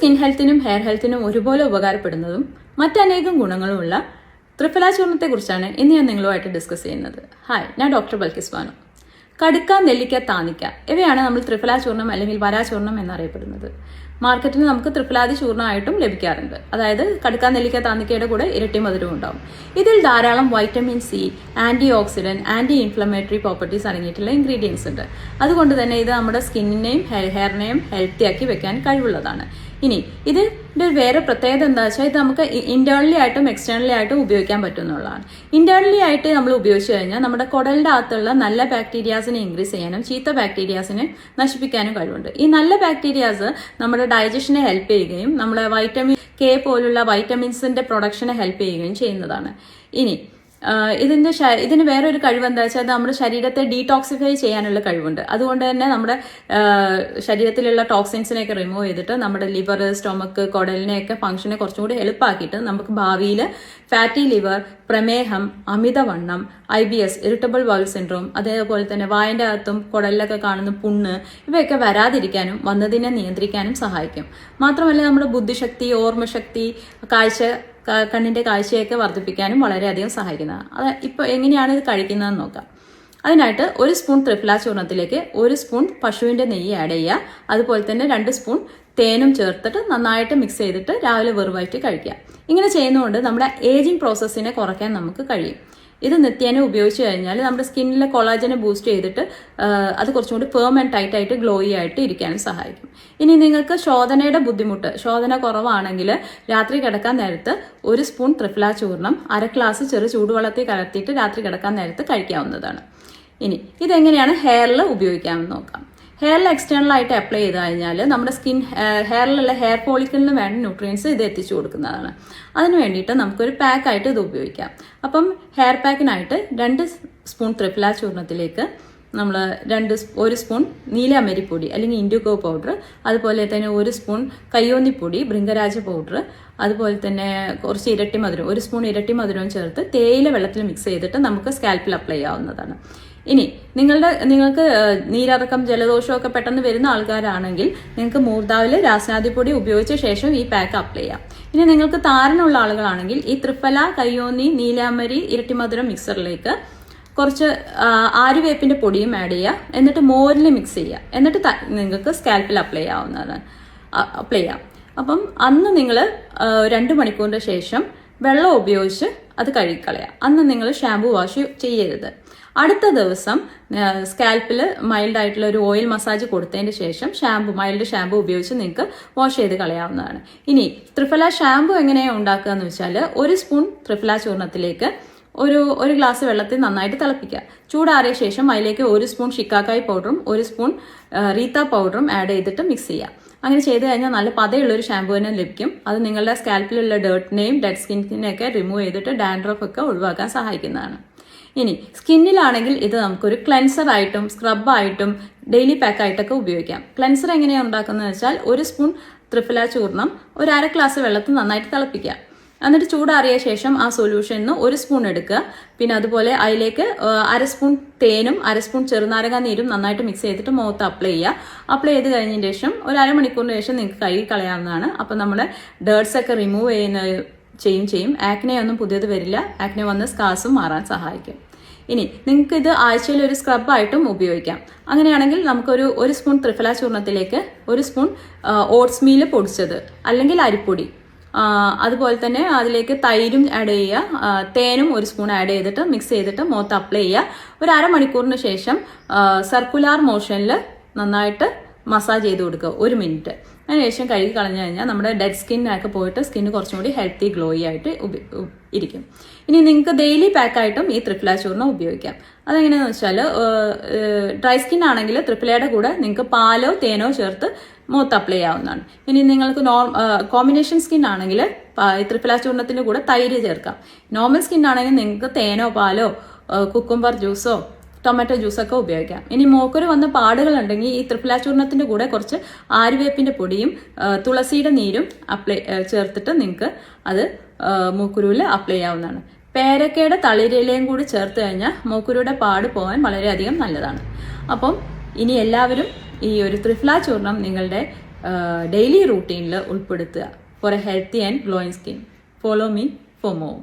Skin ഹെൽത്തിനും hair ഹെൽത്തിനും ഒരുപോലെ ഉപകാരപ്പെടുന്നതും മറ്റനേകം ഗുണങ്ങളുമുള്ള ത്രിഫല ചൂർണത്തെക്കുറിച്ചാണ് ഇന്ന് ഞാൻ നിങ്ങളുമായിട്ട് ഡിസ്കസ് ചെയ്യുന്നത്. ഹായ്, ഞാൻ ഡോക്ടർ ബൽക്കിസ് ബാനു. കടുക്ക, നെല്ലിക്ക, താന്നിക്ക ഇവയാണ് നമ്മൾ ത്രിഫല ചൂർണം അല്ലെങ്കിൽ വരാചൂർണം എന്നറിയപ്പെടുന്നത്. മാർക്കറ്റിൽ നമുക്ക് ത്രിഫലാദി ചൂർണമായിട്ടും ലഭിക്കാറുണ്ട്. അതായത് കടുക്ക, നെല്ലിക്ക, താന്നിക്കയുടെ കൂടെ ഇരട്ടി മധുരവും ഉണ്ടാവും. ഇതിൽ ധാരാളം vitamin C, anti oxidant, anti inflammatory properties അടങ്ങിയിട്ടുള്ള ഇൻഗ്രീഡിയൻസ് ഉണ്ട്. അതുകൊണ്ട് തന്നെ ഇത് നമ്മുടെ സ്കിന്നിനെയും ഹെയറിനെയും ഹെൽത്തി ആക്കി വെക്കാൻ കഴിവുള്ളതാണ്. ഇനി ഇതിന്റെ വേറെ പ്രത്യേകത എന്താ വെച്ചാൽ ഇത് നമുക്ക് ഇന്റേണലി ആയിട്ടും എക്സ്റ്റേണലി ആയിട്ടും ഉപയോഗിക്കാൻ പറ്റുന്നതാണ്. ഇന്റേണലി ആയിട്ട് നമ്മൾ ഉപയോഗിച്ചു കഴിഞ്ഞാൽ നമ്മുടെ കുടലിന്റെ അകത്തുള്ള നല്ല ബാക്ടീരിയാസിനെ ഇൻക്രീസ് ചെയ്യാനും ചീത്ത ബാക്ടീരിയാസിനെ നശിപ്പിക്കാനും കഴിവുണ്ട്. ഈ നല്ല ബാക്ടീരിയാസ് നമ്മുടെ ഡൈജഷനെ ഹെൽപ്പ് ചെയ്യുകയും നമ്മുടെ വൈറ്റമിൻ കെ പോലുള്ള വൈറ്റമിൻസിന്റെ പ്രൊഡക്ഷനെ ഹെൽപ്പ് ചെയ്യുകയും ചെയ്യുന്നതാണ്. ഇനി ഇതിന് വേറൊരു കഴിവ് എന്താ വെച്ചാൽ നമ്മുടെ ശരീരത്തെ ഡീടോക്സിഫൈ ചെയ്യാനുള്ള കഴിവുണ്ട്. അതുകൊണ്ട് തന്നെ നമ്മുടെ ശരീരത്തിലുള്ള ടോക്സിൻസിനെയൊക്കെ റിമൂവ് ചെയ്തിട്ട് നമ്മുടെ ലിവർ, സ്റ്റൊമക്ക്, കുടലിനെയൊക്കെ ഫംഗ്ഷനെ കുറച്ചും കൂടി എളുപ്പമാക്കിയിട്ട് നമുക്ക് ഭാവിയിൽ ഫാറ്റി ലിവർ, പ്രമേഹം, അമിതവണ്ണം, IBS ഇറിറ്റബിൾ ബൗൾ സിൻഡ്രോം, അതേപോലെ തന്നെ വായന്റെ അകത്തും കുടലിലൊക്കെ കാണുന്ന പുണ്ണ് ഇവയൊക്കെ വരാതിരിക്കാനും വന്നതിനെ നിയന്ത്രിക്കാനും സഹായിക്കും. മാത്രമല്ല നമ്മുടെ ബുദ്ധിശക്തി, ഓർമ്മശക്തി, കണ്ണിന്റെ കാഴ്ചയൊക്കെ വർദ്ധിപ്പിക്കാനും വളരെയധികം സഹായിക്കുന്നതാണ്. അത് ഇപ്പോൾ എങ്ങനെയാണ് ഇത് കഴിക്കുന്നതെന്ന് നോക്കാം. അതിനായിട്ട് 1 സ്പൂൺ ത്രിഫല ചൂർണത്തിലേക്ക് 1 സ്പൂൺ പശുവിന്റെ നെയ്യ് ആഡ് ചെയ്യുക. അതുപോലെ തന്നെ 2 സ്പൂൺ തേനും ചേർത്തിട്ട് നന്നായിട്ട് മിക്സ് ചെയ്തിട്ട് രാവിലെ വെറുവായിട്ട് കഴിക്കുക. ഇങ്ങനെ ചെയ്യുന്നതുകൊണ്ട് നമ്മുടെ ഏജിങ് പ്രോസസ്സിനെ കുറയ്ക്കാൻ നമുക്ക് കഴിയും. ഇത് നിത്യേന ഉപയോഗിച്ച് കഴിഞ്ഞാൽ നമ്മുടെ സ്കിന്നിലെ കൊളാജനെ ബൂസ്റ്റ് ചെയ്തിട്ട് അത് കുറച്ചും കൂടി ഫേം ആൻഡ് ടൈറ്റ് ആയിട്ട് ഗ്ലോയി ആയിട്ട് ഇരിക്കാനും സഹായിക്കും. ഇനി നിങ്ങൾക്ക് ശോധനയുടെ ബുദ്ധിമുട്ട്, ശോധന കുറവാണെങ്കിൽ രാത്രി കിടക്കാൻ നേരത്ത് 1 സ്പൂൺ ത്രിഫല ചൂർണം 1/2 ഗ്ലാസ് ചെറു ചൂടുവെള്ളത്തിൽ കലർത്തിയിട്ട് രാത്രി കിടക്കാൻ നേരത്ത് കഴിക്കാവുന്നതാണ്. ഇനി ഇതെങ്ങനെയാണ് ഹെയറിൽ ഉപയോഗിക്കാമെന്ന് നോക്കാം. ഹെയറിൽ എക്സ്റ്റേണൽ ആയിട്ട് അപ്ലൈ ചെയ്ത് കഴിഞ്ഞാൽ നമ്മുടെ ഹെയറിലുള്ള ഹെയർ ഫോളിക്കിളിന് വേണ്ട ന്യൂട്രിയൻസ് ഇത് എത്തിച്ചു കൊടുക്കുന്നതാണ്. അതിന് വേണ്ടിയിട്ട് നമുക്കൊരു പാക്കായിട്ട് ഇത് ഉപയോഗിക്കാം. അപ്പം ഹെയർ പാക്കിനായിട്ട് 2 സ്പൂൺ ത്രിഫല ചൂർണത്തിലേക്ക് നമ്മൾ 1 സ്പൂൺ നീലാമരിപ്പൊടി അല്ലെങ്കിൽ ഇൻഡിഗോ പൗഡർ, അതുപോലെ തന്നെ 1 സ്പൂൺ കയ്യോന്നിപ്പൊടി, ഭൃംഗരാജ പൗഡർ, അതുപോലെ തന്നെ കുറച്ച് ഇരട്ടി മധുരം, 1 സ്പൂൺ ഇരട്ടി മധുരവും ചേർത്ത് തേയില വെള്ളത്തിൽ മിക്സ് ചെയ്തിട്ട് നമുക്ക് സ്കാൽപ്പിൽ അപ്ലൈ ചെയ്യാവുന്നതാണ്. ഇനി നിങ്ങൾക്ക് നീരിറക്കം, ജലദോഷമൊക്കെ പെട്ടെന്ന് വരുന്ന ആൾക്കാരാണെങ്കിൽ നിങ്ങൾക്ക് മൂർധാവിൽ രാസനാദിപ്പൊടി ഉപയോഗിച്ച ശേഷം ഈ പാക്ക് അപ്ലൈ ചെയ്യാം. ഇനി നിങ്ങൾക്ക് താരനുള്ള ആളുകളാണെങ്കിൽ ഈ ത്രിഫല, കയ്യോന്നി, നീലാമരി, ഇരട്ടിമധുരം മിക്സറിലേക്ക് കുറച്ച് ആര്യവേപ്പിന്റെ പൊടിയും ആഡ് ചെയ്യുക. എന്നിട്ട് മോരിൽ മിക്സ് ചെയ്യുക. എന്നിട്ട് നിങ്ങൾക്ക് സ്കാൽപ്പിൽ അപ്ലൈ ചെയ്യാം. അപ്പം അന്ന് നിങ്ങൾ 2 മണിക്കൂറിന് ശേഷം വെള്ളം ഉപയോഗിച്ച് അത് കഴുകിക്കളയുക. അന്ന് നിങ്ങൾ ഷാമ്പു വാഷ് ചെയ്യരുത്. അടുത്ത ദിവസം സ്കാൽപ്പിൽ മൈൽഡ് ആയിട്ടുള്ള ഒരു ഓയിൽ മസാജ് കൊടുത്തതിന് ശേഷം മൈൽഡ് ഷാമ്പു ഉപയോഗിച്ച് നിങ്ങൾക്ക് വാഷ് ചെയ്ത് കളയാവുന്നതാണ്. ഇനി ത്രിഫല ഷാമ്പു എങ്ങനെയാണ് ഉണ്ടാക്കുക എന്ന് വെച്ചാൽ 1 സ്പൂൺ ത്രിഫല ചൂർണത്തിലേക്ക് ഒരു ഗ്ലാസ് വെള്ളത്തിൽ നന്നായിട്ട് തിളപ്പിക്കുക. ചൂടാറിയ ശേഷം അതിലേക്ക് 1 സ്പൂൺ ഷിക്കാക്കായ് പൗഡറും 1 സ്പൂൺ റീത്ത പൗഡറും ആഡ് ചെയ്തിട്ട് മിക്സ് ചെയ്യുക. അങ്ങനെ ചെയ്ത് കഴിഞ്ഞാൽ നല്ല പതയുള്ളൊരു ഷാമ്പു തന്നെ ലഭിക്കും. അത് നിങ്ങളുടെ സ്കാൽപ്പിലുള്ള ഡേർട്ടിനെയും ഡെഡ് സ്കിന്നിനെയൊക്കെ റിമൂവ് ചെയ്തിട്ട് ഡാൻഡ്രഫ് ഒക്കെ ഒഴിവാക്കാൻ സഹായിക്കുന്നതാണ്. ഇനി സ്കിന്നിലാണെങ്കിൽ ഇത് നമുക്കൊരു ക്ലെൻസർ ആയിട്ടും സ്ക്രബായിട്ടും ഡെയിലി പാക്കായിട്ടൊക്കെ ഉപയോഗിക്കാം. ക്ലെൻസർ എങ്ങനെയാണ് ഉണ്ടാക്കുന്നത് വെച്ചാൽ 1 സ്പൂൺ ത്രിഫല ചൂർണം 1/2 ഗ്ലാസ് വെള്ളത്തിൽ നന്നായിട്ട് തിളപ്പിക്കുക. എന്നിട്ട് ചൂടാറിയ ശേഷം ആ സൊല്യൂഷനിൽ 1 സ്പൂൺ എടുക്കുക. പിന്നെ അതുപോലെ അതിലേക്ക് 1/2 സ്പൂൺ തേനും 1/2 സ്പൂൺ ചെറുനാരങ്ങ നീരും നന്നായിട്ട് മിക്സ് ചെയ്തിട്ട് മുഖത്ത് അപ്ലൈ ചെയ്യുക. അപ്ലൈ ചെയ്ത് കഴിഞ്ഞതിന് ശേഷം ഒരു അരമണിക്കൂറിന് ശേഷം നിങ്ങൾക്ക് കഴുകി കളയാവുന്നതാണ്. അപ്പം നമ്മുടെ ഡേർട്സ് ഒക്കെ റിമൂവ് ചെയ്യും. ആക്നെ ഒന്നും പുതിയത് വരില്ല. ആക്നെ വന്ന് സ്കാർസും മാറാൻ സഹായിക്കും. ഇനി നിങ്ങൾക്ക് ഇത് ആഴ്ചയിൽ ഒരു സ്ക്രബായിട്ടും ഉപയോഗിക്കാം. അങ്ങനെയാണെങ്കിൽ നമുക്കൊരു 1 സ്പൂൺ ത്രിഫല ചൂർണത്തിലേക്ക് 1 സ്പൂൺ ഓട്സ് മീൽ പൊടിച്ചത് അല്ലെങ്കിൽ അരിപ്പൊടി, അതുപോലെ തന്നെ അതിലേക്ക് തൈരും ആഡ് ചെയ്യുക. തേനും 1 സ്പൂൺ ആഡ് ചെയ്തിട്ട് മിക്സ് ചെയ്തിട്ട് മുഖത്ത് അപ്ലൈ ചെയ്യുക. ഒരു അരമണിക്കൂറിന് ശേഷം സർക്കുലാർ മോഷനിൽ നന്നായിട്ട് മസാജ് ചെയ്ത് കൊടുക്കുക 1 മിനിറ്റ്. അതിനുശേഷം കഴുകി കളഞ്ഞു കഴിഞ്ഞാൽ നമ്മുടെ ഡെഡ് സ്കിന്നൊക്കെ പോയിട്ട് സ്കിന്ന് കുറച്ചും കൂടി ഹെൽത്തി ഗ്ലോയി ആയിട്ട് ഇരിക്കും. ഇനി നിങ്ങൾക്ക് ഡെയിലി പാക്കായിട്ടും ഈ ത്രിഫല ചൂർണം ഉപയോഗിക്കാം. അതെങ്ങനെയാണെന്ന് വെച്ചാൽ ഡ്രൈ സ്കിൻ ആണെങ്കിൽ ത്രിഫലയുടെ കൂടെ നിങ്ങൾക്ക് പാലോ തേനോ ചേർത്ത് മുഖത്ത് അപ്ലൈ ചെയ്യാവുന്നതാണ്. ഇനി നിങ്ങൾക്ക് കോമ്പിനേഷൻ സ്കിൻ ആണെങ്കിൽ ത്രിഫല ചൂർണത്തിന്റെ കൂടെ തൈര് ചേർക്കാം. നോർമൽ സ്കിൻ ആണെങ്കിൽ നിങ്ങൾക്ക് തേനോ പാലോ കുക്കുംബർ ജ്യൂസോ ടൊമാറ്റോ ജ്യൂസൊക്കെ ഉപയോഗിക്കാം. ഇനി മൂക്കുരു വന്ന പാടുകൾ ഉണ്ടെങ്കിൽ ഈ ത്രിഫല ചൂർണത്തിന്റെ കൂടെ കുറച്ച് ആര്യവേപ്പിന്റെ പൊടിയും തുളസിയുടെ നീരും ചേർത്തിട്ട് നിങ്ങൾക്ക് അത് മൂക്കുരുവിൽ അപ്ലൈ ചെയ്യാവുന്നതാണ്. പേരക്കയുടെ തളിരിലയും കൂടി ചേർത്ത് കഴിഞ്ഞാൽ മൂക്കുരുയുടെ പാട് പോകാൻ വളരെയധികം നല്ലതാണ്. അപ്പം ഇനി എല്ലാവരും ഈ ഒരു ത്രിഫല ചൂർണം നിങ്ങളുടെ ഡെയിലി റൂട്ടീനിൽ ഉൾപ്പെടുത്തുക for a healthy and glowing skin. Follow me for more.